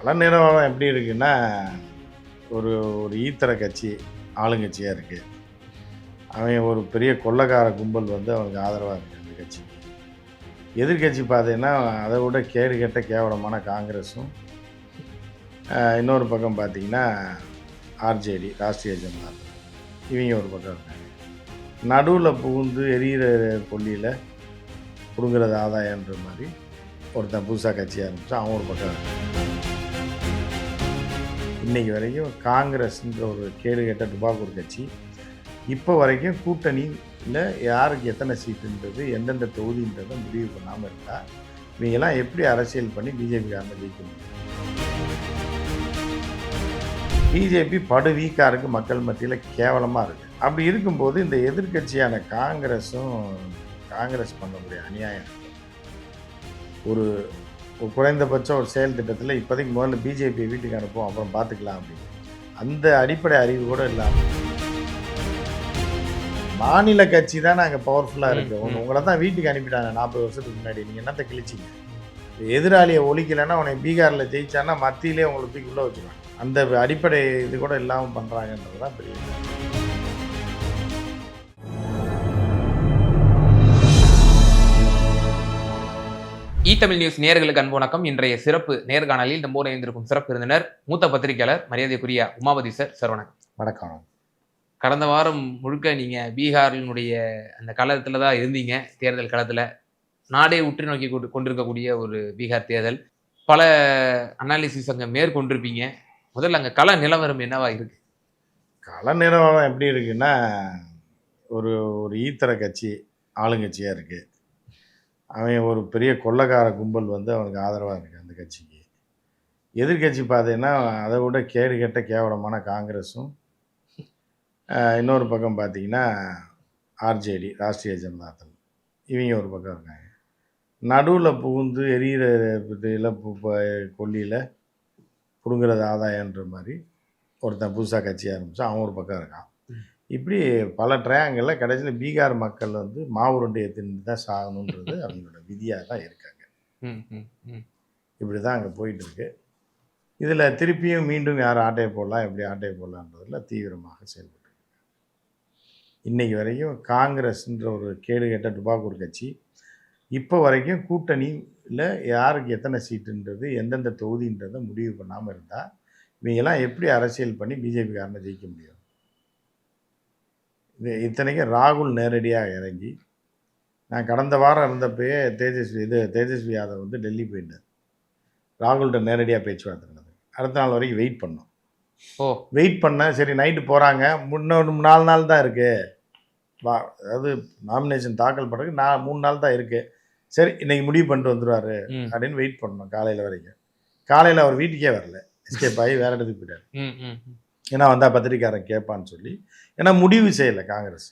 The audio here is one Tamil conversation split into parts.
கள நிலவரம் எப்படி இருக்குன்னா, ஒரு ஒரு ஈத்தர கட்சி ஆளுங்கட்சியா இருக்கு. அவன் ஒரு பெரிய கொள்ளைக்கார கும்பல் வந்து அவனுக்கு ஆதரவா இருக்கு அந்த கட்சிக்கு. எதிர்க்கட்சி பார்த்தீங்கன்னா, அதை விட கேடுகெட்ட கேவலமான காங்கிரஸும், இன்னொரு பக்கம் பார்த்தீங்கன்னா ஆர்ஜேடி ராஷ்ட்ரிய ஜனதா தள். இவங்க ஒரு பக்கம் இருக்காங்க. நடுவுல புகுந்து எரியிற கொள்ளியில புடுங்குறது ஆதாயன்ற மாரி ஒருத்தன் புதுசா கட்சி ஆரம்பிச்சான். அவன் ஒரு பக்கம் இருக்கான். இன்னைக்கு வரைக்கும் காங்கிரஸ்ன்ற ஒரு கேடுகெட்ட டுபாக்கூர் கட்சி இப்போ வரைக்கும் கூட்டணியில் யாருக்கு எத்தனை சீட்டுன்றது எந்தெந்த தொகுதின்றதை முடிவு பண்ணாமல் இருந்தால் இவங்கெல்லாம் எப்படி அரசியல் பண்ணி பிஜேபிக்காரனை ஜெயிக்க முடியும்? பிஜேபி படு வீக்காக இருக்குது, மக்கள் மத்தியில் கேவலமாக இருக்குது. அப்படி இருக்கும்போது இந்த எதிர்க்கட்சியான காங்கிரஸ் பண்ணக்கூடிய அநியாயம் ஒரு குறைந்தபட்சம் ஒரு செயல் திட்டத்தில் இப்போதைக்கு முதல்ல பிஜேபியை வீட்டுக்கு அனுப்புவோம், அப்புறம் பார்த்துக்கலாம் அப்படின்னு அந்த அடிப்படை அறிவு கூட இல்லாமல் மாநில கட்சி தான் நாங்கள் பவர்ஃபுல்லாக இருக்கு, உங்களை தான் வீட்டுக்கு அனுப்பிட்டாங்க 40 வருஷத்துக்கு முன்னாடி, நீங்கள் என்னத்தை கிழிச்சிங்க? எதிராளியை ஒழிக்கலைன்னா உன்னை பீகாரில் ஜெயிச்சான்னா மத்தியிலே உங்களை தூக்கி உள்ளே வச்சுருவாங்க. அந்த அடிப்படை இது கூட இல்லாமல் பண்ணுறாங்கன்றது தான் பெரிய தமிழ் நியூஸ் நேயர்களுக்கு அன்பு வணக்கம். இன்றைய சிறப்பு நேர்காணலில் நம்மோடு இணைந்திருக்கும் சிறப்பு விருந்தினர் மூத்த பத்திரிகையாளர் மரியாதைக்குரிய உமாபதி சார். சார் வணக்கம். வணக்கம். கடந்த வாரம் முழுக்க நீங்க பீகாரினுடைய அந்த களத்துல தான் இருந்தீங்க. தேர்தல் களத்துல நாடே உற்று நோக்கி கொண்டிருக்கக்கூடிய ஒரு பீகார் தேர்தல், பல அனாலிசிஸ் அங்க மேற்கொண்டிருப்பீங்க. முதல்ல அங்க கள நிலவரம் என்னவா இருக்கு? கள நிலவரம் எப்படி இருக்குன்னா, ஒரு ஒரு ஈத்தர கட்சி ஆளுங்கட்சியாக இருக்குது. அவன் ஒரு பெரிய கொள்ளைக்கார கும்பல் வந்து அவனுக்கு ஆதரவாக இருக்குது அந்த கட்சிக்கு. எதிர்க்கட்சி பார்த்தீங்கன்னா, அதை விட கேடுகெட்ட கேவலமான காங்கிரஸும், இன்னொரு பக்கம் பார்த்தீங்கன்னா ஆர்ஜேடி ராஷ்ட்ரிய ஜனதா தள். இவங்க ஒரு பக்கம் இருக்காங்க. நடுவில் புகுந்து எரியிற இதில் கொல்லியில் பிடுங்குறது ஆதாயன்ற மாதிரி ஒருத்தன் புதுசாக கட்சி ஆரம்பித்தான். அவன் ஒரு பக்கம் இருக்கான். இப்படி பல ட்ரையாங்கிளில் கடைசியில் பீகார் மக்கள் வந்து மாவுருண்டையை தின்னு தான் சாகணுன்றது அவங்களோட விதியாக தான் இருக்காங்க. இப்படி தான் அங்கே போயிட்டுருக்கு. இதில் திருப்பியும் மீண்டும் யார் ஆட்டையை போடலாம், எப்படி ஆட்டையை போடலான்றதில் தீவிரமாக செயல்பட்டு இன்றைக்கி வரைக்கும் காங்கிரஸ்ன்ற ஒரு கேடுகெட்ட டுபாக்கூர் கட்சி இப்போ வரைக்கும் கூட்டணியில் யாருக்கு எத்தனை சீட்டுன்றது எந்தெந்த தொகுதின்றதை முடிவு பண்ணாமல் இருந்தால் இவங்கெல்லாம் எப்படி அரசியல் பண்ணி பிஜேபிக்காரனை ஜெயிக்க முடியும்? இது இத்தனைக்கும் ராகுல் நேரடியாக இறங்கி, நான் கடந்த வாரம் இருந்தப்பயே தேஜஸ்வி யாதவ் வந்து டெல்லி போயிட்டார். ராகுல்கிட்ட நேரடியாக பேச்சுவார்த்தை நடந்தது. அடுத்த நாள் வரைக்கும் வெயிட் பண்ணோம். வெயிட் பண்ண சரி நைட்டு போகிறாங்க, முன்னொரு 4 நாள் தான் இருக்குது, அதாவது நாமினேஷன் தாக்கல் பண்ணுறதுக்கு 3 நாள் தான் இருக்குது, சரி இன்றைக்கி முடிவு பண்ணிட்டு வந்துடுவார் அப்படின்னு வெயிட் பண்ணோம் காலையில் வரைக்கும். காலையில் அவர் வீட்டுக்கே வரல, எஸ்கேப் ஆகி வேறு இடத்துக்கு போயிட்டார். ஏன்னா வந்தால் பத்திரிக்காரன் கேட்பான்னு சொல்லி, ஏன்னா முடிவு செய்யலை காங்கிரஸ்.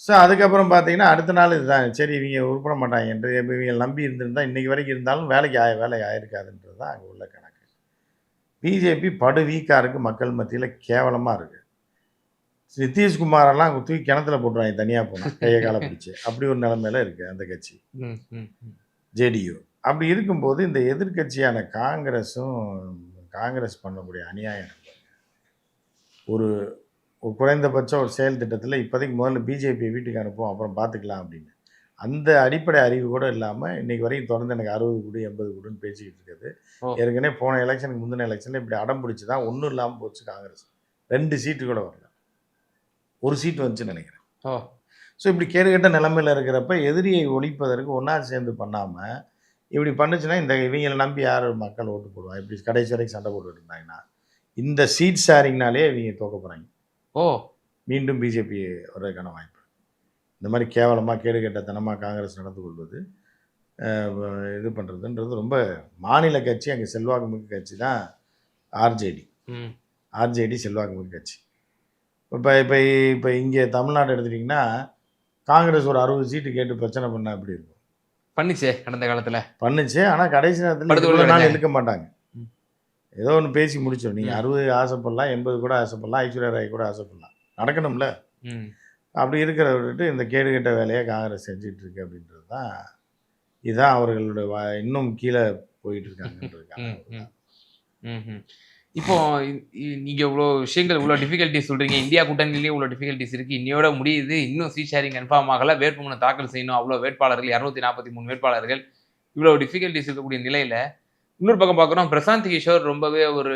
ஸோ அதுக்கப்புறம் பார்த்தீங்கன்னா அடுத்த நாள் இதுதான், சரி இவங்க உருப்பட மாட்டாங்க என்று இவங்க நம்பி இருந்திருந்தால் இன்றைக்கி வரைக்கும் இருந்தாலும் வேலை ஆயிருக்காதுன்றது தான் அங்கே உள்ள கணக்கு. பிஜேபி படு வீக்காக இருக்குது, மக்கள் மத்தியில் கேவலமாக இருக்குது. நிதிஷ்குமாரெல்லாம் தூக்கி கிணத்துல போட்டுருவாங்க தனியாக போனால், கையை காலை பிடிச்சி. அப்படி ஒரு நிலைமையில இருக்குது அந்த கட்சி ஜேடியு. அப்படி இருக்கும்போது இந்த எதிர்க்கட்சியான காங்கிரஸ் பண்ணக்கூடிய அநியாயம் ஒரு குறைந்தபட்சம் ஒரு செயல் திட்டத்தில் இப்போதைக்கு முதல்ல பிஜேபியை வீட்டுக்கு அனுப்புவோம், அப்புறம் பார்த்துக்கலாம் அப்படின்னு அந்த அடிப்படை அறிவு கூட இல்லாமல் இன்றைக்கி வரைக்கும் தொடர்ந்து எனக்கு 60 கோடி 80 கோடின்னு பேசிக்கிட்டு இருக்குது. ஏற்கனவே போன எலெக்ஷனுக்கு முந்தின எலெக்ஷனில் இப்படி அடம் பிடிச்சி தான் ஒன்றும் இல்லாமல் போச்சு காங்கிரஸ். 2 சீட்டு கூட வரல, 1 சீட்டு வந்துச்சுன்னு நினைக்கிறேன். ஸோ இப்படி கேடுகட்ட நிலைமையில் இருக்கிறப்ப எதிரியை ஒழிப்பதற்கு ஒன்றா சேர்ந்து பண்ணாமல் இப்படி பண்ணுச்சுன்னா இவங்களை நம்பி யார் மக்கள் ஓட்டு போடுவாங்க? இப்படி கடைசி வரைக்கும் சண்டை போட்டுட்டு இருந்தாங்கன்னா இந்த சீட் ஷேரிங்னாலே இவங்க தோக்க போகிறாங்க. மீண்டும் பிஜேபி வர்றதுக்கான வாய்ப்பு. இந்த மாதிரி கேவலமாக கேடுகட்டத்தனமாக காங்கிரஸ் நடந்து கொள்வது, இது பண்ணுறதுன்றது ரொம்ப மாநில கட்சி. அங்கே செல்வாக்குமிக்க கட்சி தான் ஆர்ஜேடி செல்வாக்குமிக்க கட்சி. இப்போ இங்கே தமிழ்நாடு எடுத்துட்டிங்கன்னா காங்கிரஸ் ஒரு 60 சீட்டு கேட்டு பிரச்சனை பண்ணால் எப்படி இருக்கும்? பண்ணிச்சே, கடந்த காலத்தில் பண்ணிச்சு. ஆனால் கடைசி நேரத்தில் நாள் இழுக்க மாட்டாங்க, ஏதோ ஒன்று பேசி முடிச்சோம். நீங்கள் 60 ஆசைப்படலாம், 80 கூட ஆசைப்படலாம், ஐஸ்வர்யா ராய் கூட ஆசைப்படலாம், நடக்கணும்ல. அப்படி இருக்கிற விட்டுட்டு இந்த கேடுகட்ட வேலையை காங்கிரஸ் செஞ்சுட்டு இருக்கு அப்படின்றது தான், இதுதான் அவர்களுடைய இன்னும் கீழே போயிட்டு இருக்காங்கன்றதுக்காக ம்ஹ்ம். இப்போ நீங்க இவ்ளோ விஷயங்கள், இவ்ளோ டிஃபிகல்டீஸ் சொல்றீங்க. இந்தியா கூட்டணியிலேயே இவ்ளோ டிஃபிகல்டீஸ் இருக்கு. இன்னையோட முடியுது. இன்னும் சீட் ஷேரிங் கன்ஃபார்ம் ஆகல. வேட்புமனு தாக்கல் செய்யணும். அவ்ளோ வேட்பாளர்கள் 243 வேட்பாளர்கள். இவ்ளோ டிஃபிகல்டீஸ் இருக்கக்கூடிய நிலையில, இன்னொரு பக்கம் பார்க்குறோம் பிரசாந்த் கிஷோர் ரொம்பவே ஒரு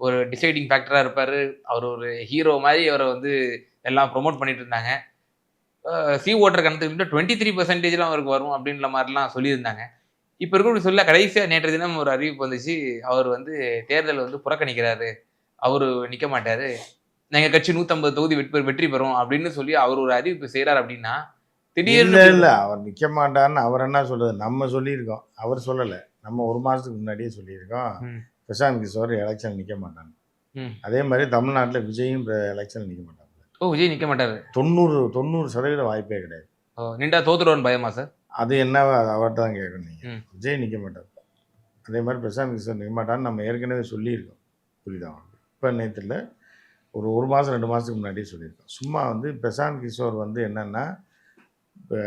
ஒரு டிசைடிங் ஃபேக்டரா இருப்பாரு. அவர் ஒரு ஹீரோ மாரி அவர வந்து எல்லாம் ப்ரமோட் பண்ணிட்டு இருந்தாங்க. ஓட்டர் கணக்கெடுப்புல 23% அவருக்கு வரும் அப்படின்ற மாரிலாம் சொல்லியிருந்தாங்க. இப்ப இருக்கக்கூடிய சூழல்ல கடைசியா நேற்றைய தினம் ஒரு அறிவிப்பு வந்துச்சு. அவர் வந்து தேர்தல் வந்து புறக்கணிக்கிறாரு. அவரு நிக்க மாட்டாரு. எங்க கட்சி 150 தொகுதி வெற்றி பெறும் அப்படின்னு சொல்லி அவர் ஒரு அறிவிப்பு செய்றாரு அப்படின்னா, இல்ல, திடீர்னு இப்படி இல்ல. அவர் நிக்க மாட்டார்ன்னு அவர் என்ன சொல்றது? நம்ம சொல்லியிருக்கோம். அவர் சொல்லல. நம்ம 1 மாசத்துக்கு முன்னாடியே சொல்லியிருக்கோம். ம், பிரசாந்த் கிஷோர் எலெக்ஷன் நிக்க மாட்டான்னு. ம். அதே மாரி தமிழ்நாட்டுல விஜயும் எலெக்ஷன்ல நிக்க மாட்டாங்க. ஓ! விஜய் நிக்க மாட்டாரு. 90% வாய்ப்பே கிடையாது. ஓ! நின்றா தோத்துருவார்ன்னு பயமா சார்? அது என்னவோ அது அவர்ட்ட தான் கேட்கணும் நீங்க. ம். விஜய் நிக்க மாட்டார். அதே மாரி பிரசாந்த் கிஷோர் நிக்க மாட்டார்ன்னு நம்ம ஏற்கனவே சொல்லியிருக்கோம். புரியுதா உங்களுக்கு? இப்ப நேத்து இல்ல. ஒரு 1 மாசம் 2 மாசத்துக்கு முன்னாடியே சொல்லியிருக்கோம். சும்மா வந்து பிரசாந்த் கிஷோர் வந்து என்னன்னா, இப்ப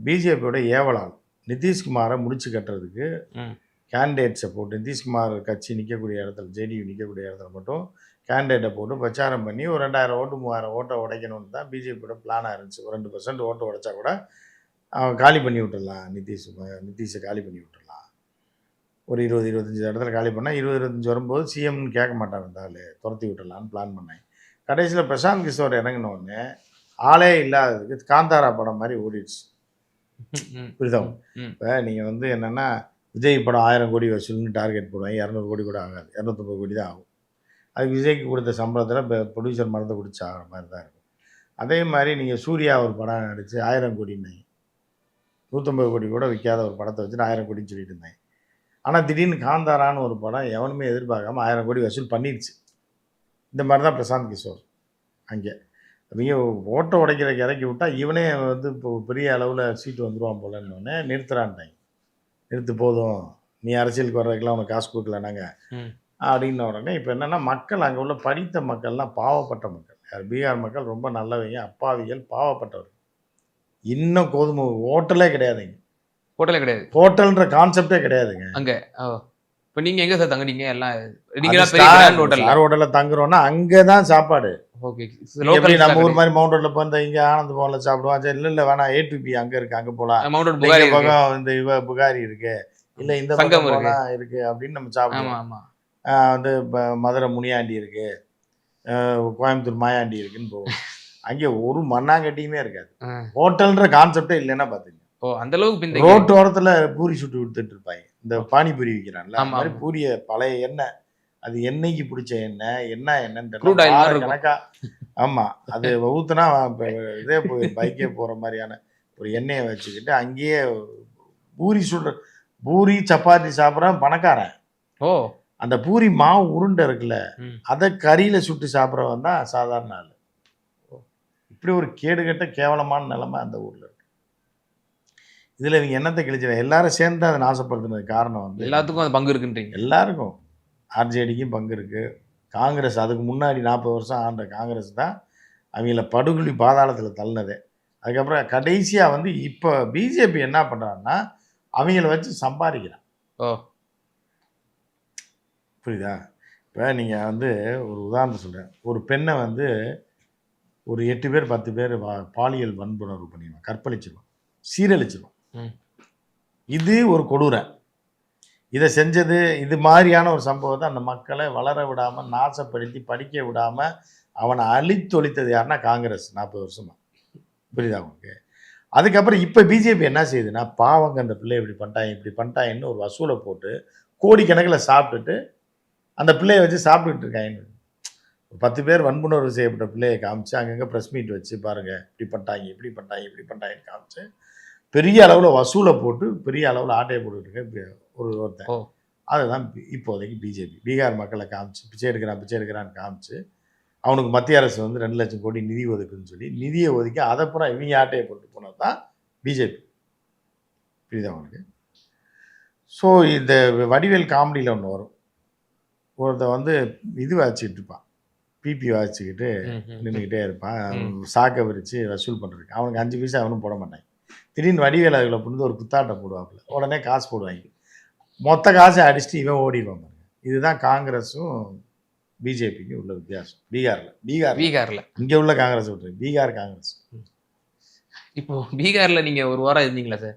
பிஜேபியோட ஏவலாள். நிதிஷ்குமார முடிச்சு கட்டுறதுக்கு ம். கேண்டிடேட்ஸை போட்டு நிதிஷ்குமார் கட்சி நிற்கக்கூடிய இடத்துல ஜேடியு நிற்கக்கூடிய இடத்துல மட்டும் கேண்டிடேட்டை போட்டு பிரச்சாரம் பண்ணி ஒரு 2000 ஓட்டு 3000 ஓட்டை உடைக்கணும்னு தான் பிஜேபியோட பிளானாக இருந்துச்சு. ஒரு 2% ஓட்டு உடைச்சா கூட அவன் காலி பண்ணி விட்டுடலாம். நிதிஷை காலி பண்ணி விட்டுடலாம். ஒரு 20-25 இடத்துல காலி பண்ணால் 20-25 வரும்போது சிஎம்னு கேட்க மாட்டான் இருந்தாலும் துரத்தி விட்டுடலான்னு பிளான் பண்ணேன். கடைசியில் பிரசாந்த் கிஷோர் இறங்கினோடனே ஆளே இல்லாததுக்கு காந்தாரா படம் மாதிரி ஓடிடுச்சு. ம். புரியுதா? ம். இப்போ நீங்கள் வந்து என்னென்னா விஜய் படம் 1000 கோடி வசூல்னு டார்கெட் போடுவாங்க. 200 கோடி கூட ஆகாது. 250 கோடி தான் ஆகும். அதுக்கு விஜய்க்கு கொடுத்த சம்பளத்தில் இப்போ ப்ரொடியூசர் மறந்து குடிச்சு ஆகிற மாதிரி தான் இருக்கும். அதே மாதிரி நீங்கள் சூர்யா ஒரு படம் நடித்து 1000 கோடின்னாங்க. 150 கோடி கூட விற்காத ஒரு படத்தை வச்சுட்டு 1000 கோடின்னு சொல்லிட்டு இருந்தாங்க. ஆனால் திடீர்னு காந்தாரான்னு ஒரு படம் எவனுமே எதிர்பார்க்காம 1000 கோடி வசூல் பண்ணிடுச்சு. இந்த மாதிரி தான் பிரசாந்த் கிஷோர் அங்கே. அவங்க ஓட்டை உடைக்கிறதுக்கு இறக்கி விட்டால் இவனே வந்து இப்போ பெரிய அளவில் சீட்டு வந்துடுவான் போலன்னொடனே நிறுத்துறான்ட்டாங்க. நிறுத்து போதும், நீ அரசியலுக்கு வர்றதுக்கெல்லாம் உனக்கு காசு கொடுக்கல நாங்கள் அப்படின்ன உடனே இப்போ என்னென்னா மக்கள் அங்கே உள்ள படித்த மக்கள்லாம் பாவப்பட்ட மக்கள். பீகார் மக்கள் ரொம்ப நல்லவங்க, அப்பாவிகள், பாவப்பட்டவர்கள். இன்னும் கோதுமை ஹோட்டலே கிடையாதுங்க. ஹோட்டலே கிடையாது. ஹோட்டல்ன்ற கான்செப்டே கிடையாதுங்க. அங்க. ஓ! இப்ப நீங்க எங்க சார் தங்குனீங்க? எல்லாம் அது நீங்கலாம் பெரிய கிராண்ட் ஹோட்டல்ல. ஸ்டார் ஹோட்டல்ல தங்குறோம்னா அங்கே தான் சாப்பாடு. ஓகே. எப்படி லோக்கல் நம்ம ஊர் மாதிரி மவுண்ட் ரோட்ல போய் இங்கே ஆனந்த் பவனில் சாப்பிடுவான். சரி இல்லை வேணாம் ஏடிபி அங்கே இருக்கு, அங்கே போகலாம். மவுண்ட் ரோட் இந்த புகாரி இருக்கு. பக்கம் இந்த புகாரி இருக்கு, இல்லை இந்த சங்கம் பக்கம் இருக்கு. போனால் இருக்கு அப்படின்னு நம்ம சாப்பிடுவோம். ஆமா. வந்து இப்போ மதுரை முனியாண்டி இருக்கு, கோயம்புத்தூர் மாயாண்டி இருக்குன்னு போவோம். அங்கே ஒரு மண்ணாங்கட்டியுமே இருக்காது. ஹோட்டல்ன்ற கான்செப்டே இல்லைன்னா பார்த்துங்க. ஓ! அந்த அளவுக்கு பிந்தைய. ரோட்டு ஓரத்தில் பூரி சுட்டு வித்துட்டு இருப்பாங்க. இந்த பானிபூரி விற்கிறான்ல, அந்த ஆமா. மாதிரி பூரிய பழைய எண்ணெய், அது எண்ணெய்க்கு பிடிச்ச எண்ணெய், என்னன்னு Crude oil மாதிரி இருக்கும். கணக்கா. ஆமா, அது ஊத்துனா இதே போய் பைக்கே போற மாதிரியான ஒரு எண்ணெயை வச்சுக்கிட்டு அங்கேயே பூரி சுடுற, பூரி சப்பாத்தி சாப்பிட்றான் பணக்காரன். ஓ! அந்த பூரி மாவு உருண்டை இருக்குல்ல, ம். அதை கறியில சுட்டு சாப்பிட்றவன் தான் சாதாரண ஆள். இப்படி ஒரு கேடுகட்ட கேவலமான நிலைமை அந்த ஊர்ல இருக்கு. இதுல இவங்க என்னத்தை கிழிச்சிட எல்லாரும் சேர்ந்து அதை நாசப்படுத்துனது காரணம் வந்து எல்லாத்துக்கும் அது பங்கு இருக்குன்றீங்க. எல்லாருக்கும். ஆர்ஜேடிக்கும் பங்கு இருக்கு. காங்கிரஸ் அதுக்கு முன்னாடி 40 வருஷம் ஆண்ட காங்கிரஸ் தான் அவங்கள படுகொலி பாதாளத்தில் தள்ளினதே. அதுக்கப்புறம் கடைசியாக வந்து இப்போ பிஜேபி என்ன பண்ணுறாங்கன்னா அவங்கள வச்சு சம்பாதிக்கிறான். ஓ! புரியுதா? இப்போ நீங்கள் வந்து ஒரு உதாரணம் சொல்கிறேன். ஒரு பெண்ணை வந்து ஒரு 8 பேர் 10 பேர் பாலியல் வன்புணர்வு பண்ணிடுவான், கற்பழிச்சிருவான், சீரழிச்சிருவான். இது ஒரு கொடூரை. இதை செஞ்சது இது மாதிரியான ஒரு சம்பவத்தை அந்த மக்களை வளர விடாமல் நாசப்படுத்தி படிக்க விடாமல் அவனை அழித்தொழித்தது யாருன்னா காங்கிரஸ் 40 வருஷமா. புரியுதா உங்களுக்கு? அதுக்கப்புறம் இப்போ பிஜேபி என்ன செய்யுதுன்னா பாவங்க அந்த பிள்ளை இப்படி பண்ணிட்டாங்கன்னு ஒரு வசூலை போட்டு கோடிக்கணக்கில் சாப்பிட்டுட்டு அந்த பிள்ளையை வச்சு சாப்பிட்டுட்டு இருக்காங்க. 10 பேர் வன்புணர்வு செய்யப்பட்ட பிள்ளையை காமிச்சு அங்கங்கே ப்ரெஸ் மீட் வச்சு பாருங்கள் இப்படி பண்ணிட்டாங்கன்னு காமிச்சு பெரிய அளவில் வசூலை போட்டு பெரிய அளவில் ஆட்டையை போட்டுக்கிட்டு இருக்க ஒருத்தன். அதுதான் இப்போதைக்கு பிஜேபி. பீகார் மக்களை காமிச்சு பிச்சை எடுக்கிறான்னு காமிச்சு அவனுக்கு மத்திய அரசு வந்து 2 லட்சம் கோடி நிதி ஒதுக்குன்னு சொல்லி நிதியை ஒதுக்கி அதை பூரா இவங்க ஆட்டையை போட்டு போனது தான் பிஜேபி. புரியுதா அவனுக்கு? ஸோ இந்த வடிவேல் காமெடியில் ஒன்று வரும். ஒருத்தன் வந்து இது வாச்சிக்கிட்டு இருப்பான், பிபி வாச்சிக்கிட்டு நின்றுக்கிட்டே இருப்பான், சாக்கை விரித்து வசூல் பண்ணுறதுக்கு. அவனுக்கு 5 பைசா அவனும் போட மாட்டாங்க. திடீர்னு வடிவேல் அதில் புரிந்து ஒரு குத்தாட்டை போடுவாப்புல, உடனே காசு போடுவாங்க. மொத்த காசை அடிச்சுட்டு இவன் ஓடிடுவான் பாருங்க. இதுதான் காங்கிரஸும் பிஜேபிக்கும் உள்ள வித்தியாசம். பீகார் பீகார்ல இங்கே உள்ள காங்கிரஸ் விட்டு பீகார் காங்கிரஸ். இப்போ பீகார்ல நீங்க ஒரு வாரம் இருந்தீங்களா சார்?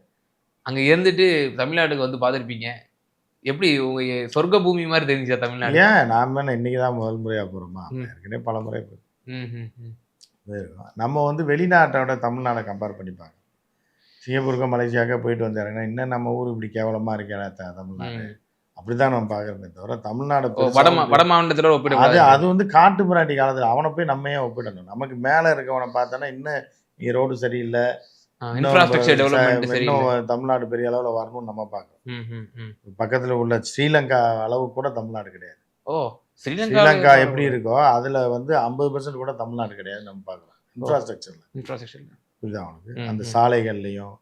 அங்க இருந்துட்டு தமிழ்நாட்டுக்கு வந்து பார்த்துருப்பீங்க. எப்படி உங்க சொர்க்க பூமி மாதிரி தெரிஞ்சுச்சா தமிழ்நாடு? ஏன் நாம என்ன இன்னைக்கு தான் முதல் முறையாக போகிறோமா? ஏற்கனவே பல முறை ம். நம்ம வந்து வெளிநாட்டோட தமிழ்நாடை கம்பேர் பண்ணி பார்க்கணும். சிங்கப்பூருக்கோ மலேசியாவுக்கோ போயிட்டு வந்தாருன்னா இன்னும் நம்ம ஊர் இப்படி கேவலமாக இருக்கா தமிழ்நாடு, அப்படிதான் நம்ம பார்க்குறோமே தவிர தமிழ்நாடு வட மாநிலத்தோட அது அது வந்து காட்டு மிராண்டி காலத்தில் அவனை போய் நம்ம ஏன் ஒப்பிடணும்? நமக்கு மேலே இருக்கவனை பார்த்தோன்னா இன்னும் இங்கே ரோடு சரியில்லை, இன்ஃப்ராஸ்ட்ரக்சர் டெவலப்மெண்ட் இன்னும் தமிழ்நாடு பெரிய அளவில் வரணும்னு நம்ம பார்க்குறோம். பக்கத்தில் உள்ள ஸ்ரீலங்கா அளவு கூட தமிழ்நாடு கிடையாது. ஓ, ஸ்ரீலங்கா எப்படி இருக்கோ அதில் வந்து 50% கூட தமிழ்நாடு கிடையாது நம்ம பார்க்குறோம். இன்ஃப்ராஸ்ட்ரக்சர் புரியுதா அவனுக்கு? அந்த சாலைகள்லையும்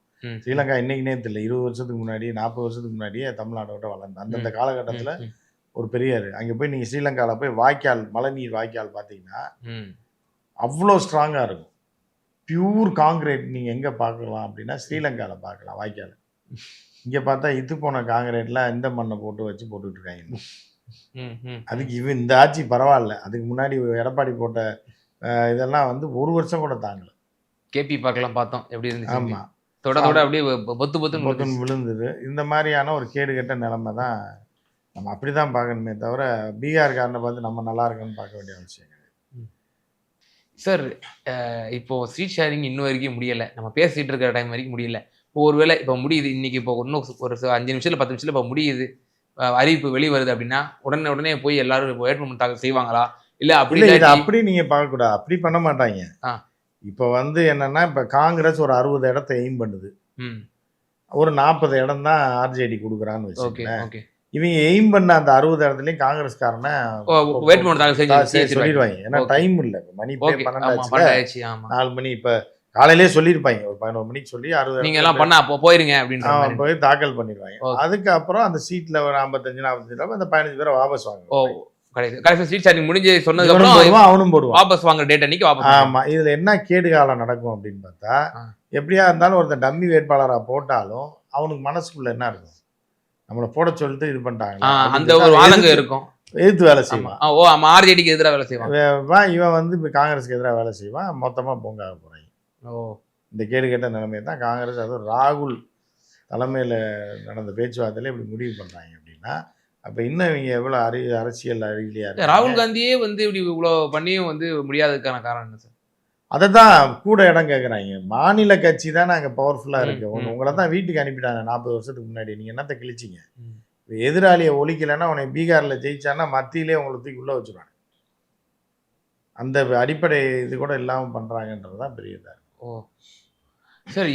ஸ்ரீலங்கா இன்னைக்கு நேரத்தில் 20 வருஷத்துக்கு முன்னாடி 40 வருஷத்துக்கு முன்னாடியே தமிழ்நாட்டோட வளர்ந்து அந்தந்த காலகட்டத்தில் ஒரு பெரிய அங்கே போய் நீங்கள் ஸ்ரீலங்காவில் போய் வாய்க்கால், மழைநீர் வாய்க்கால் பார்த்தீங்கன்னா அவ்வளோ ஸ்ட்ராங்காக இருக்கும். பியூர் காங்கிரீட் நீங்கள் எங்கே பார்க்கலாம் அப்படின்னா ஸ்ரீலங்காவில் பார்க்கலாம் வாய்க்கால். இங்கே பார்த்தா இது போன காங்கிரீட்லாம் இந்த மண்ணை போட்டு வச்சு போட்டுக்கிட்டு இருக்காங்க. அதுக்கு இந்த ஆட்சி பரவாயில்ல. அதுக்கு முன்னாடி எடப்பாடி போட்ட இதெல்லாம் வந்து ஒரு வருஷம் கூட தாங்கல. கேபி பார்க்கலாம் பார்த்தோம் எப்படி இருந்துச்சு. ஆமாம், தொட அப்படியே பொத்து விழுந்தது. இந்த மாதிரியான ஒரு கேடுகட்ட நிலைமை தான் நம்ம அப்படி தான் பார்க்கணுமே தவிர பீகார்காரனை பார்த்து நம்ம நல்லா இருக்கணும்னு பார்க்க வேண்டிய அவசியம் கிடையாது. சார், இப்போ ஸ்ட்ரீட் ஷேரிங் இன்னும் வரைக்கும் முடியலை. நம்ம பேசிகிட்டு இருக்கிற டைம் வரைக்கும் முடியல. இப்போ ஒருவேளை இப்போ முடியுது, இன்னைக்கு இப்போ இன்னும் ஒரு 5 நிமிஷத்தில் 10 நிமிஷத்தில் இப்போ முடியுது, அறிவிப்பு வெளிவருது அப்படின்னா உடனே போய் எல்லாரும் வேட்புமனு தாக்கல் செய்வாங்களா? இல்லை அப்படி நீங்கள் பார்க்கக்கூடாது. அப்படி பண்ண மாட்டாங்க. இப்போ வந்து என்னன்னா, இப்போ காங்கிரஸ் ஒரு 60 இடத்த எய்ம் பண்ணுது. ஒரு 40 இடம் தான் ஆர்ஜேடி கொடுக்குறான்னு வச்சுக்கோங்க. இவங்க எய்ம் பண்ண அந்த 60 இடத்துலையும் காங்கிரஸ்காரனை வேட்புமனு தாக்கல் சொல்லிடுவாங்க. ஏன்னா டைம் இல்லை, மணி 12 4 மணி. இப்போ காலையிலே சொல்லியிருப்பாங்க, ஒரு 11 மணிக்கு சொல்லி 60 நீங்க எல்லாம் பண்ண போயிருங்க அப்படின்னு போய் தாக்கல் பண்ணிடுவாங்க. அதுக்கப்புறம் அந்த சீட்ல ஒரு 55-45 அந்த 15 பேரை வாபஸ் வாங்க. ஸ்ட்ரீட் ஷேரிங் முடிஞ்சு சொன்னதுக்கு அப்புறம் அவனும் போடுவான், வாபஸ் வாங்குற டேட் அன்னைக்கு வாபஸ். ஆமா, இதுல என்ன கேடு காலம் நடக்கும் அப்படின்னு பார்த்தா, எப்படியா இருந்தாலும் ஒருத்தர் டம்மி வேட்பாளரா போட்டாலும் அவனுக்கு மனசுக்குள்ள என்ன இருக்கும், நம்மளை போட சொல்லிட்டு இது பண்ணிட்டாங்க, அந்த ஒரு ஆதங்கம் இருக்கும். எதிர்த்து வேலை செய்வான். ஓ, ஆர்ஜேடிக்கு எதிராக வேலை செய்வான். இவன் வந்து இப்போ காங்கிரஸுக்கு எதிராக வேலை செய்வான். மொத்தமா பொங்காக போறாங்க. இந்த கேடு கேட்ட நிலைமையை தான் காங்கிரஸ், அதுவும் ராகுல் தலைமையில் நடந்த பேச்சுவார்த்தையில இப்படி முடிவு பண்றாங்க அப்படின்னா, அப்போ இன்னும் இவங்க எவ்வளோ அரசியல் அறிவியலையா? ராகுல் காந்தியே வந்து இப்படி இவ்வளோ பண்ணியும் வந்து முடியாததுக்கான காரணம் என்ன சார்? அதை தான் கூட இடம் கேட்குறாங்க. மாநில கட்சி தான் நாங்கள் பவர்ஃபுல்லாக இருக்கு. உங்களை தான் வீட்டுக்கு அனுப்பிட்டாங்க 40 வருஷத்துக்கு முன்னாடி. நீங்கள் என்னத்தை கிழிச்சிங்க? எதிராளியை ஒழிக்கலைன்னா அவனை பீகாரில் ஜெயிச்சான்னா மத்தியிலே உங்களை தூக்கி உள்ளே வச்சுருவாங்க. அந்த அடிப்படை இது கூட இல்லாமல் பண்ணுறாங்கன்றது தான் பெரிய இதாக. ஓ சார்,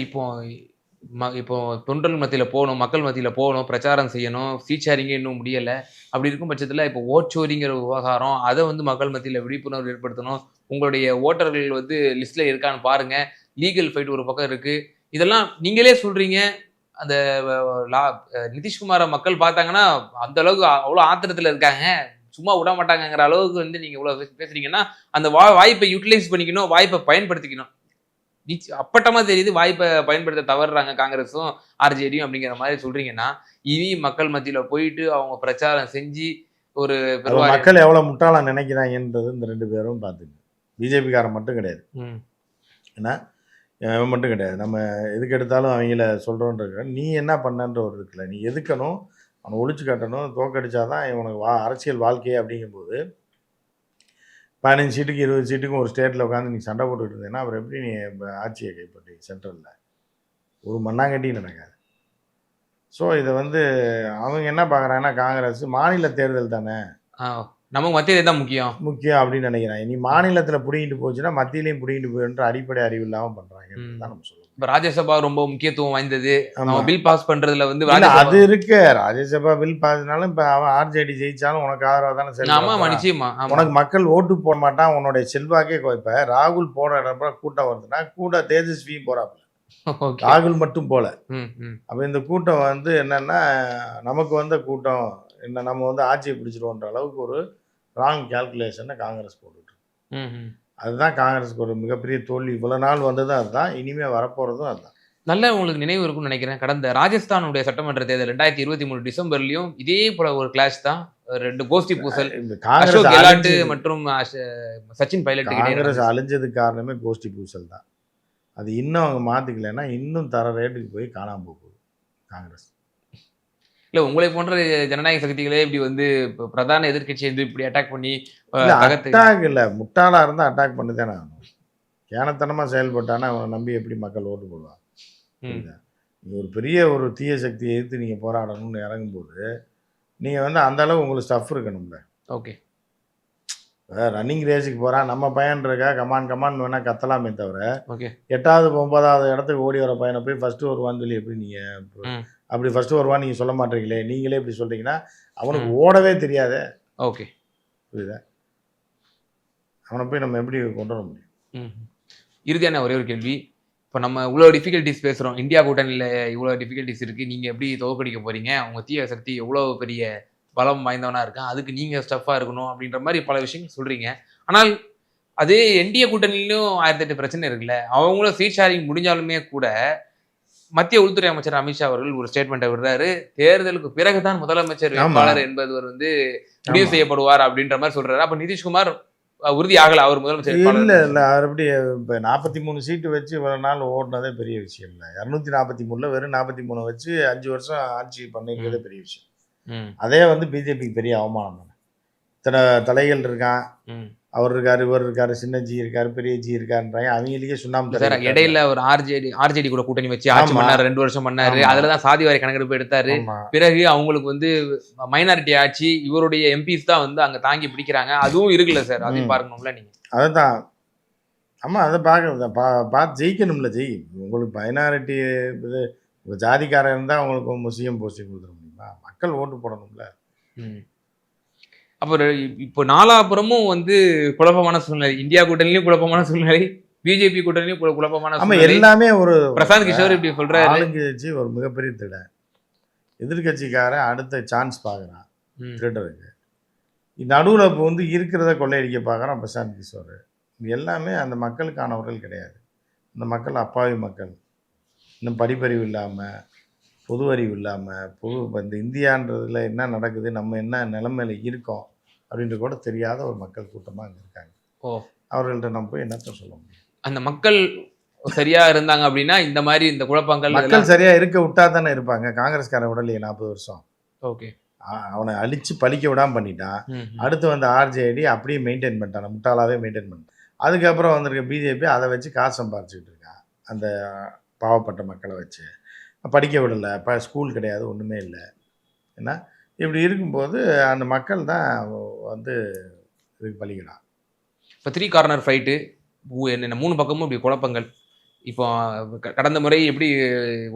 இப்போ தொண்டர்கள் மத்தியில் போகணும், மக்கள் மத்தியில் போகணும், பிரச்சாரம் செய்யணும், சீட் ஷேரிங்கே இன்னும் முடியலை. அப்படி இருக்கும் பட்சத்தில் இப்போ ஓட்சோரிங்கிற விவகாரம், அதை வந்து மக்கள் மத்தியில் விழிப்புணர்வு ஏற்படுத்தணும். உங்களுடைய ஓட்டர்கள் வந்து லிஸ்ட்டில் இருக்கான்னு பாருங்கள். லீகல் ஃபைட் ஒரு பக்கம் இருக்குது. இதெல்லாம் நீங்களே சொல்கிறீங்க. அந்த நிதிஷ்குமாரை மக்கள் பார்த்தாங்கன்னா அந்த அளவுக்கு அவ்வளோ ஆத்திரத்தில் இருக்காங்க, சும்மா விட மாட்டாங்கங்கிற அளவுக்கு வந்து நீங்கள் இவ்வளோ பேசுகிறீங்கன்னா, அந்த வாய்ப்பை யூட்டிலைஸ் பண்ணிக்கணும், வாய்ப்பை பயன்படுத்திக்கணும். அப்பட்டமா தெரியுது வாய்ப்பை பயன்படுத்த தவறுறாங்க காங்கிரஸும் ஆர்ஜேடியும் அப்படிங்கிற மாதிரி சொல்றீங்கன்னா, இனி மக்கள் மத்தியில போயிட்டு அவங்க பிரச்சாரம் செஞ்சு ஒரு மக்கள் எவ்வளவு முட்டாளா நினைக்கிறாங்கன்றது இந்த 2 பேரும் பார்த்துங்க. பிஜேபிக்காரன் மட்டும் கிடையாது, ஏன்னா மட்டும் கிடையாது. நம்ம எதுக்கு எடுத்தாலும் அவங்கள சொல்றோன்ற, நீ என்ன பண்ணன்ற ஒரு இருக்குல்ல, நீ எதுக்கணும், அவனை ஒழிச்சு கட்டணும், தோக்கடிச்சாதான் இவனுக்கு அரசியல் வாழ்க்கையே. அப்படிங்கும்போது 15 சீட்டுக்கு 20 சீட்டுக்கும் ஒரு ஸ்டேட்டில் உட்காந்து நீ சண்டை போட்டுக்கிட்டு இருந்தேன்னா அப்புறம் எப்படி நீ ஆட்சியை கைப்பற்றி சென்ட்ரலில் ஒரு மண்ணாங்கட்டியும் நடக்காது. ஸோ இதை வந்து அவங்க என்ன பார்க்குறாங்கன்னா, காங்கிரஸ் மாநில தேர்தல் தானே, நமக்கு மத்தியில் தான் முக்கியம் அப்படின்னு நினைக்கிறாங்க. நீ மாநிலத்தில் பிடிங்கிட்டு போச்சுன்னா மத்தியிலையும் பிடிங்கிட்டு போயின்ற அடிப்படை அறிவு இல்லாமல் பண்ணுறாங்க தான் நம்ம சொல்லுவோம். இப்போ ராஜ்யசபா ரொம்ப முக்கியத்துவம் வாய்ந்தது, பில் பாஸ் பண்ணுறதுல வந்து அது இருக்கு. ராஜ்யசபா பில் பாஸ்னாலும் இப்போ அவன் ஆர்ஜேடி ஜெயிச்சாலும் உனக்கு ஆதரவாக தானே செய்யணும். நிச்சயமா உனக்கு மக்கள் ஓட்டு போட மாட்டான், உன்னுடைய செல்வாக்கே. இப்போ ராகுல் போற இடப்ப கூட்டம் வருதுன்னா கூட தேஜஸ்வியும் போறாப்புல, ராகுல் மட்டும் போல. அப்போ இந்த கூட்டம் வந்து என்னன்னா, நமக்கு வந்த கூட்டம் என்ன, நம்ம வந்து ஆட்சியை பிடிச்சிருவோன்ற அளவுக்கு ஒரு ராங் கால்குலேஷனை காங்கிரஸ் போட்டுட்டு, அதுதான் காங்கிரஸுக்கு ஒரு மிகப்பெரிய தோல்வி. இவ்வளவு நாள் வந்ததும் அதுதான், இனிமே வரப்போறதும் அதுதான். நல்ல உங்களுக்கு நினைவு இருக்கும்னு நினைக்கிறேன். கடந்த ராஜஸ்தானுடைய சட்டமன்ற தேர்தல் 2023 டிசம்பர்லயும் இதே போல ஒரு கிளாஷ் தான். 2 கோஷ்டி பூசல், இந்த காங்கிரஸ் அசோக் கெலாட் அழிஞ்சது மற்றும் சச்சின் பைலட் இடையே காங்கிரஸ் நடந்துச்சு. அழிஞ்சதுக்கு காரணமே கோஷ்டி பூசல் தான். அது இன்னும் அவங்க மாத்திக்கலைன்னா இன்னும் தர ரேட்டுக்கு போய் காணாம போகுது காங்கிரஸ். இல்ல உங்களை போன்ற ஜனநாயக சக்திகளே இப்படி வந்து பிரதான எதிர்க்கட்சியை வந்து இப்படி அட்டாக் பண்ணி இல்ல தகர்த்து அட்டாக் இல்ல, முட்டாளா இருந்தா அட்டாக் பண்ணிதானே ஆகணும். கேனத்தனமா செயல்பட்டானா அவனை நம்பி எப்படி மக்கள் ஓட்டு போடுவாங்க? ம், புரியுதா? நீங்க ஒரு பெரிய ஒரு தீய சக்தியை எதிர்த்து நீங்க போராடணும்னு இறங்கும்போது நீங்க வந்து அந்த அளவு உங்களுக்கு ஸ்டஃப் இருக்கணும்ல. ஓகே. ரன்னிங் ரேஸுக்கு போறான் நம்ம பையன் இருக்கா, கமான் கமான் வேணா கத்தலாமே தவிர ஓகே. 8வது 9வது இடத்துக்கு ஓடி வர பையனை போய் ஃபர்ஸ்ட் வருவான்னு சொல்லி எப்படி நீங்க ம், அப்படி ஃபர்ஸ்ட் வருவான்னு நீங்க சொல்ல மாட்டீங்களே, நீங்களே இப்படி சொல்றீங்கன்னா அவனுக்கு ம். ஓடவே தெரியாதே. ஓகே. புரியுதா? அவனை போய் நம்ம எப்படி கொண்டு வர முடியும்? ம். இறுதியான ஒரே ஒரு கேள்வி. இப்போ நம்ம இவ்வளோ டிஃபிகல்ட்டிஸ் பேசுகிறோம், இந்தியா கூட்டணியில் இவ்வளோ டிஃபிகல்ட்டிஸ் இருக்குது, நீங்கள் எப்படி தோற்கடிக்க போகிறீங்க, அவங்க தீய சக்தி எவ்வளோ பெரிய பலம் வாய்ந்தவனா இருக்கான், அதுக்கு நீங்கள் ஸ்டஃப்பாக இருக்கணும் அப்படின்ற மாதிரி பல விஷயங்கள் சொல்கிறீங்க. ஆனால் அதே என்டிஏ கூட்டணியிலும் 1008 பிரச்சனை இருக்குல்ல, அவங்களும் சீட் ஷேரிங் முடிஞ்சாலுமே கூட மத்திய உள்துறை அமைச்சர் அமித்ஷா அவர்கள் ஒரு ஸ்டேட்மெண்ட்டை விடுறாரு, தேர்தலுக்கு பிறகுதான் முதலமைச்சர் ஆமா. வேட்பாளர் என்பவர் வந்து முடிவு ஆமா. செய்யப்படுவார் அப்படின்ற மாதிரி சொல்றாரு. அப்ப நிதிஷ்குமார் உறுதி ஆகல அவர் முதலமைச்சர் இல்ல வேட்பாளர். இல்ல அவர் எப்படி இப்போ 43 சீட்டு வச்சு இவ்வளவு நாள் ஓடினதே பெரிய விஷயம் இல்லை. 243ல வெறும் 43 வச்சு 5 வருஷம் ஆட்சி பண்ணிருக்கிறதே பெரிய விஷயம். ம், அதே வந்து பிஜேபிக்கு பெரிய அவமானம் தானே. இத்தனை தலைகள் இருக்கான், ம். அவர் இருக்காரு, இவர் இருக்காரு, சின்ன ஜி இருக்காரு, பெரிய ஜி இருக்காருன்றாங்க. அவங்களுக்கே சுண்ணாம்பு சார் தடவி இடையில ஒரு ஆர்ஜேடி கூட கூட்டணி வச்சு ஆட்சி ஆமா. பண்ணாரு, 2 வருஷம் பண்ணாரு. ஆமா. அதுலதான் சாதிவாரி கணக்கெடுப்பு எடுத்தாரு. ஆமா. பிறகு அவங்களுக்கு வந்து மைனாரிட்டி ஆட்சி, இவருடைய எம்பிஸ் தான் வந்து அங்க தாங்கி பிடிக்கிறாங்க. அதுவும் இருக்குல்ல சார், அதையும் பார்க்கணும்ல நீங்க. அதுதான். ஆமா அதை பார்த்து ஜெயிக்கணும்ல. உங்களுக்கு மைனாரிட்டி இது இப்போ ஜாதிக்காரன் இருந்தால் உங்களுக்கு முஸ்லீம் போஸ்டிங் கொடுத்துட முடியுமா? மக்கள் ஓட்டு போடணும்ல. ம். அப்புறம் இப்போ நாலாபுறமும் வந்து குழப்பமான சூழ்நிலை, இந்தியா கூட்டணியிலும் குழப்பமான சூழ்நிலை, பிஜேபி கூட்டணியிலும் குழப்பமான ஆமா சூழ்நிலை. எல்லாமே ஒரு பிரசாந்த் கிஷோர் இப்படி சொல்றாரு. ஆளுங்கட்சி ஒரு மிகப்பெரிய திருடன். எதிர்கட்சிக்காரன் அடுத்த சான்ஸ் பார்க்குறான் ம், திருடருக்கு. நடுவில் இப்போ வந்து இருக்கிறத கொள்ளையடிக்க பார்க்குறான் பிரசாந்த் கிஷோர். இது எல்லாமே அந்த மக்களுக்கானவர்கள் கிடையாது. அந்த மக்கள் அப்பாவி மக்கள், இன்னும் படிப்பறிவு இல்லாமல், பொது அறிவு இல்லாமல், இப்போ இந்த இந்தியான்றதுல என்ன நடக்குது, நம்ம என்ன நிலைமையில இருக்கோம் அப்படின்றது கூட தெரியாத ஒரு மக்கள் கூட்டமாக அங்கே இருக்காங்க. ஓ, அவர்கள்ட்ட நம்ம போய் என்னத்த சொல்ல முடியும்? அந்த மக்கள் சரியா இருந்தாங்க அப்படின்னா இந்த மாதிரி இந்த குழப்பங்கள் மக்கள் சரியாக இருக்க விட்டா தானே இருப்பாங்க. காங்கிரஸ்காரன் விடலையே 40 வருஷம். ஓகே. அவனை அழிச்சு பழிக்க விடாமல் பண்ணிட்டான். அடுத்து வந்து ஆர்ஜேடி அப்படியே மெயின்டைன் பண்ணிட்டான், முட்டாளாவே மெயின்டைன் பண்ணிட்டான். அதுக்கப்புறம் வந்திருக்க பிஜேபி அதை வச்சு காசு சம்பாரிச்சுக்கிட்டு இருக்கான், அந்த பாவப்பட்ட மக்களை வச்சு. படிக்க விடலை, ஸ்கூல் கிடையாது, ஒன்றுமே இல்லை. ஏன்னா இப்படி இருக்கும்போது அந்த மக்கள் தான் வந்து இதுக்கு பலிக்கிறான். இப்போ 3 கார்னர் ஃபைட்டு, என்ன 3 பக்கமும் இப்படி குழப்பங்கள். இப்போ கடந்த முறை எப்படி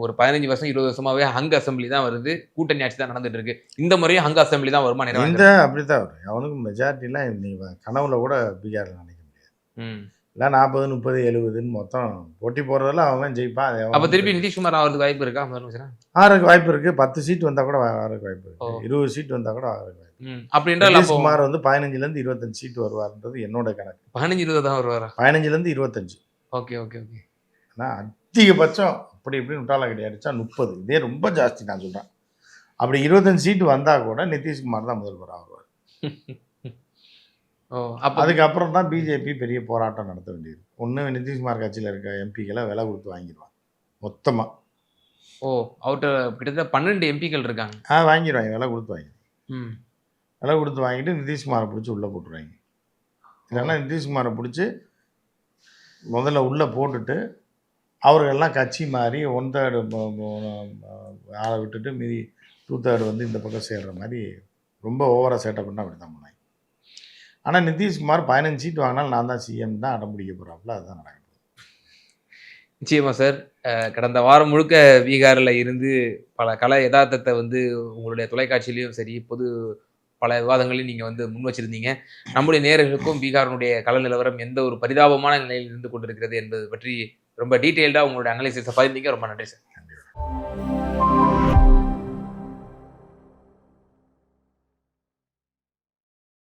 ஒரு 15 வருஷம் 20 வருஷமாவே ஹங் அசம்பிளி தான் வருது, கூட்டணி ஆட்சி தான் நடந்துட்டு இருக்கு. இந்த முறையும் ஹங் அசம்பிளி தான் வருமா? இந்த அப்படித்தான் வரும். அவனுக்கும் மெஜாரிட்டிலாம் நீ கனவுல கூட பீகாரில் நினைக்க முடியாது. இல்லை 40 30 70ன்னு மொத்தம் போட்டி போடுறதெல்லாம் அவன் ஜெயிப்பான். அப்போ திருப்பி நிதிஷ்குமார் ஆகிறதுக்கு வாய்ப்பு இருக்கா முதலமைச்சரா? ஆறதுக்கு வாய்ப்பு இருக்கு. 10 சீட் வந்தா கூட ஆறதுக்கு வாய்ப்பு இருக்கு. 20 சீட் வந்தா கூட ஆறதுக்கு வாய்ப்பு. அப்படின்றால் நிதிஷ்குமார் வந்து 15லேருந்து 25 சீட் வருவார்ன்றது என்னோட கணக்கு. 15-20 தான் வருவாரா? 15லேருந்து 25. Okay okay okay. ஆனால் அதிகபட்சம் அப்படி இப்படின்னு விட்டால கிடையாதுச்சா 30. இதே ரொம்ப ஜாஸ்தி நான் சொல்கிறேன். அப்படி 25 சீட்டு வந்தால் கூட நிதிஷ்குமார் தான் முதல்வராக வருவார். ஓ, அப்போ அதுக்கப்புறம் தான் பிஜேபி பெரிய போராட்டம் நடத்த வேண்டியது. ஒன்று நிதிஷ்குமார் கட்சியில் இருக்க எம்பிக்களை விலை கொடுத்து வாங்கிடுவாங்க மொத்தமாக. ஓ, அவர்கிட்ட கிட்டத்தட்ட 12 எம்பிக்கள் இருக்காங்க. வாங்கிடுவாங்க, விலை கொடுத்து வாங்கிடுவாங்க. ம், விலை கொடுத்து வாங்கிட்டு நிதிஷ்குமாரை பிடிச்சி உள்ளே போட்டுருவாங்க. இல்லைன்னா நிதிஷ்குமாரை பிடிச்சி முதல்ல உள்ளே போட்டுட்டு அவர்களெல்லாம் கட்சி மாறி 1/3 ஆளை விட்டுட்டு மீதி 2/3 வந்து இந்த பக்கம் சேர்கிற மாதிரி ரொம்ப ஓவராக சேட்டை பண்ணால் அப்படி தான் பண்ணாங்க. ஆனால் நிதிஷ்குமார் 15 சீட் வாங்கினாலும் நான் தான் சிஎம் தான் அடம் பிடிக்க போகிறாப்புல. அதுதான் நடக்குது. நிச்சயமா சார். கடந்த வாரம் முழுக்க பீகாரில் இருந்து பல கல யதார்த்தத்தை வந்து உங்களுடைய தொலைக்காட்சியிலையும் சரி, பொது பல விவாதங்களையும் நீங்கள் வந்து முன் வச்சிருந்தீங்க. நம்முடைய நேயர்களுக்கும் பீகாரினுடைய கள நிலவரம் எந்த ஒரு பரிதாபமான நிலையில் இருந்து கொண்டிருக்கிறது என்பது பற்றி ரொம்ப டீட்டெயில்டாக உங்களுடைய அனாலிசிஸை பகிர்ந்தீங்க. ரொம்ப நன்றி சார். நன்றி.